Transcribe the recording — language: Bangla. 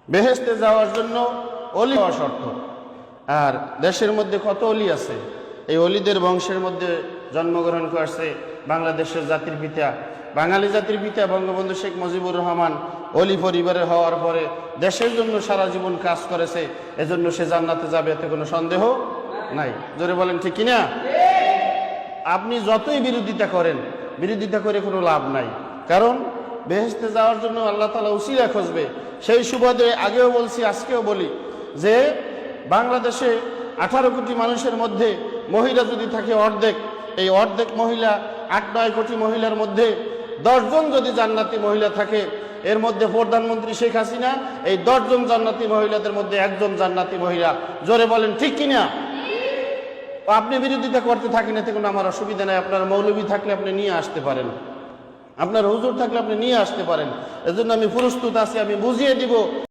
বেহেশতে যাওয়ার জন্য অলি হওয়া শর্ত। আর দেশের মধ্যে কত অলি আছে, এই অলিদের বংশের মধ্যে জন্মগ্রহণ করেছে বাংলাদেশের জাতির পিতা, বাঙালি জাতির পিতা বঙ্গবন্ধু শেখ মুজিবুর রহমান। অলি পরিবারের হওয়ার পরে দেশের জন্য সারা জীবন কাজ করেছে, এজন্য সে জান্নাতে যাবে, এতে কোনো সন্দেহ নাই। জোরে বলেন ঠিক কিনা? আপনি যতই বিরোধিতা করেন, বিরোধিতা করে কোনো লাভ নাই, কারণ বেহেশতে যাওয়ার জন্য আল্লাহ তাআলা উসিলা খুঁজবে। সেই সুবাদে আগেও বলছি, আজকেও বলি যে বাংলাদেশে 18 কোটি মানুষের মধ্যে মহিলা যদি থাকে অর্ধেক, এই অর্ধেক মহিলা 8-9 কোটি মহিলার মধ্যে 10 জন যদি জান্নাতি মহিলা থাকে, এর মধ্যে প্রধানমন্ত্রী শেখ হাসিনা এই 10 জন জান্নাতি মহিলাদের মধ্যে একজন জান্নাতি মহিলা। জোরে বলেন ঠিক কিনা? আপনি বিরোধিতা করতে থাকেন, এতে কোনো আমার অসুবিধা নাই। আপনার মৌলবী থাকলে আপনি নিয়ে আসতে পারেন, আপনার হুজুর থাকলে আপনি নিয়ে আসতে পারেন, এজন্য আমি প্রস্তুত আছি, আমি বুঝিয়ে দিব।